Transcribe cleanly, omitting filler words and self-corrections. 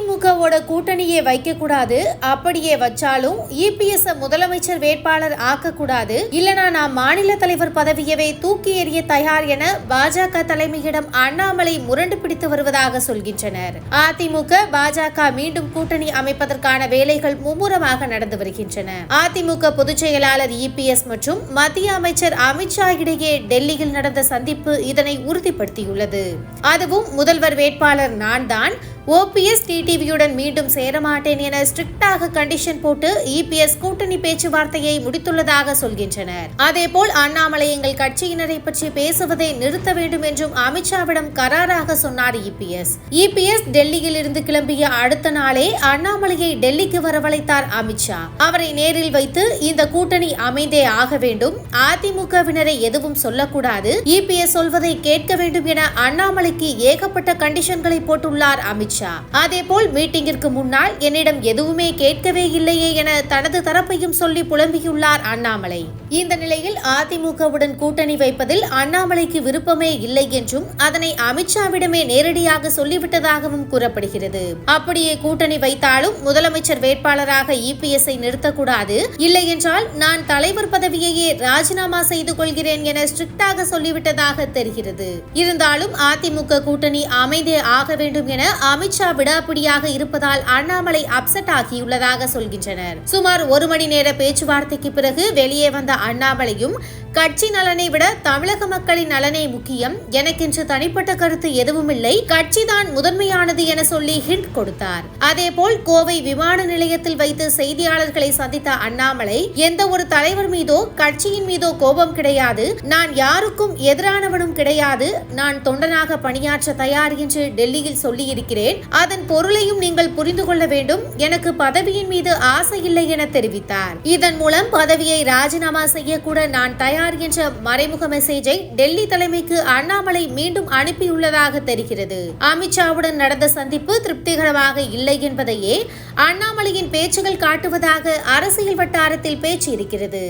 அதிமுகவோட கூட்டணியே வைக்க கூடாது, அப்படியே வச்சாலும் இபிஎஸ் முதலமைச்சர் வேட்பாளர் ஆக்கக்கூடாது, இல்லனா நான் மாநில தலைவர் பதவியவே தூக்கி எறிய தயார் என பாஜக தலைமையிடம் அண்ணாமலை முரண்டு பிடித்து வருவதாக சொல்கின்றனர். அதிமுக பாஜக மீண்டும் கூட்டணி அமைப்பதற்கான வேலைகள் மும்முரமாக நடந்து வருகின்றன. அதிமுக பொதுச் செயலாளர் இபிஎஸ் மற்றும் மத்திய அமைச்சர் அமித்ஷா இடையே டெல்லியில் நடந்த சந்திப்பு இதனை உறுதிப்படுத்தியுள்ளது. அதுவும் முதல்வர் வேட்பாளர் நான் தான், ஓபிஎஸ் டிடிவியுடன் மீண்டும் சேரமாட்டேன் என ஸ்ட்ரிக்டாக கண்டிஷன் போட்டு இபிஎஸ் கூட்டணி பேச்சுவார்த்தையை முடித்துள்ளதாக சொல்கின்றனர். அதேபோல் அண்ணாமலை எங்கள் கட்சியினரை பற்றி பேசுவதை நிறுத்த வேண்டும் என்றும் அமித்ஷாவிடம் கராராக சொன்னார் இபிஎஸ். டெல்லியில் இருந்து கிளம்பிய அடுத்த நாளே அண்ணாமலையை டெல்லிக்கு வரவழைத்தார் அமித்ஷா. அவரை நேரில் வைத்து இந்த கூட்டணி அமைந்தே ஆக வேண்டும், அதிமுகவினரை எதுவும் சொல்லக்கூடாது, இபிஎஸ் சொல்வதை கேட்க வேண்டும் என அண்ணாமலைக்கு ஏகப்பட்ட கண்டிஷன்களை போட்டுள்ளார் அமித்ஷா. அதேபோல் மீட்டிங்கிற்கு முன்னால் என்னிடம் எதுவுமே கேட்கவே இல்லையே என தனது தரப்பையும் சொல்லி புலம்பியுள்ளார் அண்ணாமலை. இந்த நிலையில் அதிமுகவுடன் கூட்டணி வைப்பதில் அண்ணாமலைக்கு விருப்பமே இல்லை என்றும் அதனை அமித்ஷாவிடமே நேரடியாக சொல்லிவிட்டதாகவும் கூறப்படுகிறது. அப்படியே கூட்டணி வைத்தாலும் முதலமைச்சர் வேட்பாளராக இபிஎஸ்ஐ நிறுத்தக்கூடாது, இல்லை என்றால் நான் தலைவர் பதவியையே ராஜினாமா செய்து கொள்கிறேன் என ஸ்ட்ரிக்டாக சொல்லிவிட்டதாக தெரிகிறது. இருந்தாலும் அதிமுக கூட்டணி அமைந்தே ஆக வேண்டும் என அமித்ஷா விடாப்பிடியாக இருப்பதால் அண்ணாமலை அப்செட் ஆகியுள்ளதாக சொல்கின்றனர். சுமார் 1 மணி நேர பேச்சுவார்த்தைக்கு பிறகு வெளியே வந்த அண்ணாமலையும் கட்சி நலனை விட தமிழக மக்களின் நலனே முக்கியம், எனக்கென்று தனிப்பட்ட கருத்து எதுவும் இல்லை, கட்சிதான் முதன்மையானது என சொல்லி ஹிண்ட் கொடுத்தார். அதேபோல் கோவை விமான நிலையத்தில் வைத்து செய்தியாளர்களை சந்தித்த அண்ணாமலை எந்த ஒரு தலைவர் மீதோ கட்சியின் மீதோ கோபம் கிடையாது, நான் யாருக்கும் எதிரானவனும் கிடையாது, நான் தொண்டனாக பணியாற்ற தயார் என்று டெல்லியில் சொல்லியிருக்கிறேன், அதன் பொருளையும் நீங்கள் புரிந்து கொள்ள வேண்டும், எனக்கு பதவியின் மீது ஆசை இல்லை என தெரிவித்தார். இதன் மூலம் பதவியை ராஜினாமா செய்யக்கூட நான் தயார் என்ற மறைமுக மெசேஜை டெல்லி தலைமைக்கு அண்ணாமலை மீண்டும் அனுப்பியுள்ளதாக தெரிகிறது. அமித்ஷாவுடன் நடந்த சந்திப்பு திருப்திகரமாக இல்லை என்பதையே அண்ணாமலையின் பேச்சுகள் காட்டுவதாக அரசியல் வட்டாரத்தில் பேச்சு இருக்கிறது.